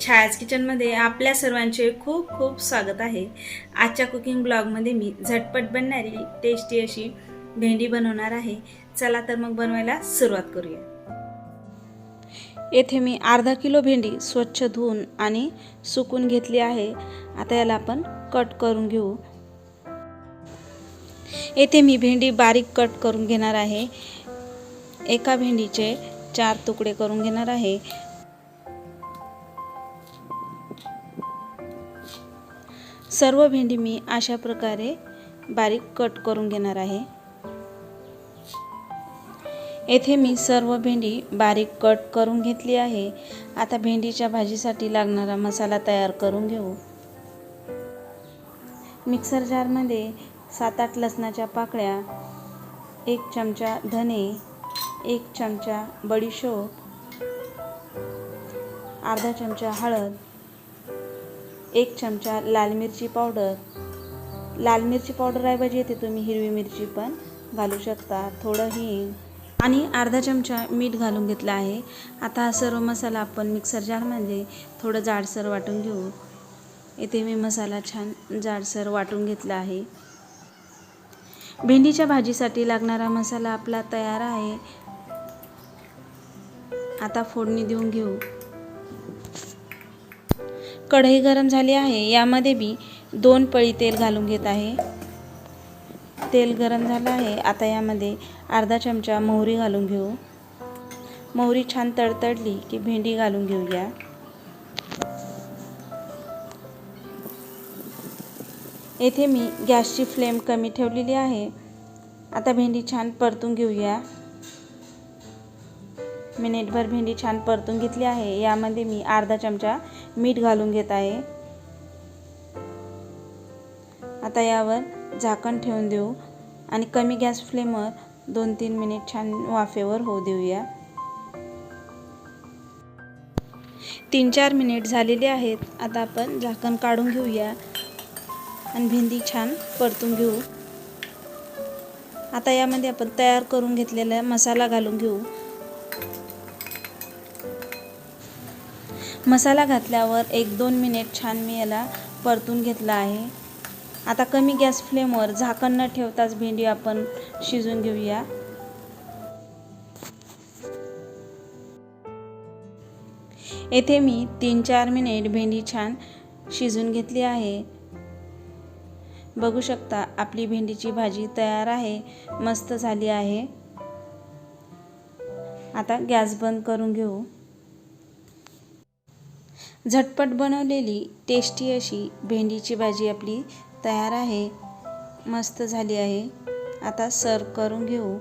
छायाज किचनमध्ये आपल्या सर्वांचे खूप खूप स्वागत आहे। आजच्या कुकिंग ब्लॉगमध्ये मी झटपट बनणारी टेस्टी अशी भेंडी बनवणार आहे। चला तर मग बनवायला सुरुवात करूया। येथे मी अर्धा किलो भेंडी स्वच्छ धुवून आणि सुकून घेतली आहे। आता याला आपण कट करून घेऊ। येथे मी भेंडी बारीक कट करून घेणार आहे। एका भेंडीचे 4 तुकडे करून घेणार आहे। सर्व भेंडी मी अशा प्रकारे बारीक कट करून घेणार आहे। येथे मी सर्व भेंडी बारीक कट करून घेतली आहे। आता भेंडीच्या भाजीसाठी लागणारा मसाला तयार करून घेऊ। मिक्सर जारमध्ये 7-8 लसणाच्या पाकळ्या, 1 चमचा धने, 1 चमचा बडीशोप, अर्धा चमचा हळद, 1 चमचा लाल मिरची पावडर। लाल मिरची पावडर ऐवजी इथे तुम्ही हिरवी मिरची पण घालू शकता। थोडं हिंग आणि अर्धा चमचा मीठ घालून घेतलं आहे। आता हा सर्व मसाला आपण मिक्सर जारमध्ये थोडं जाडसर वाटून घेऊ। इथे मी मसाला छान जाडसर वाटून घेतला आहे। भेंडीच्या भाजीसाठी लागणारा मसाला आपला तयार आहे। आता फोडणी देऊन घेऊ। कढई गरम झाली आहे। यामध्ये मी 2 पळी तेल घालून घेत आहे। तेल गरम झालं आहे। आता यामध्ये अर्धा चमचा मोहरी घालून घेऊ। मोहरी छान तडतडली की भेंडी घालून घेऊया। येथे मी गॅसची फ्लेम कमी ठेवलेली आहे। आता भेंडी छान परतून घेऊया। मिनिटभर भेंडी छान परतून घेतली आहे। यामध्ये मी अर्धा चमचा मीठ घालून घेत आहे। आता यावर झाकण ठेवून देऊ आणि कमी गॅस फ्लेमवर 2-3 मिनिट छान वाफेवर होऊ देऊया। 3-4 मिनिट झालेले आहेत। आता आपण झाकण काढून घेऊया आणि भेंडी छान परतून घेऊ। आता यामध्ये आपण तयार करून घेतलेला मसाला घालून घेऊ। मसाला घातल्यावर 1-2 मिनिट छान मी याला परतून घेतला आहे। आता कमी गॅस फ्लेमवर झाकण न ठेवताच भेंडी आपण शिजून घेऊया। येथे मी 3-4 मिनिट भेंडी छान शिजून घेतली आहे। बघू शकता आपली भेंडीची भाजी तयार आहे, मस्त झाली आहे। आता गॅस बंद करून घेऊ। झटपट बनवलेली टेस्टी अशी भेंडीची भाजी आपली तयार आहे, मस्त झाली आहे। आता सर्व करून घेऊ।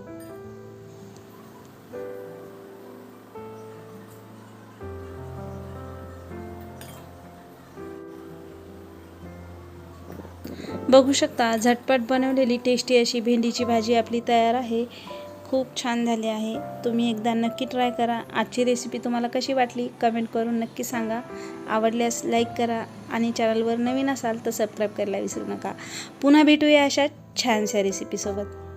बघू शकता झटपट बनवलेली टेस्टी अशी भेंडीची भाजी आपली तयार आहे, खूप छान झाली आहे। तुम्ही एकदा नक्की ट्राय करा। आजची रेसिपी तुम्हाला कशी वाटली कमेंट करून नक्की सांगा। आवडल्यास लाईक करा आणि चॅनलवर नवीन असाल तर सबस्क्राईब करायला विसरू नका। पुन्हा भेटूया अशा छानशा रेसिपीसोबत।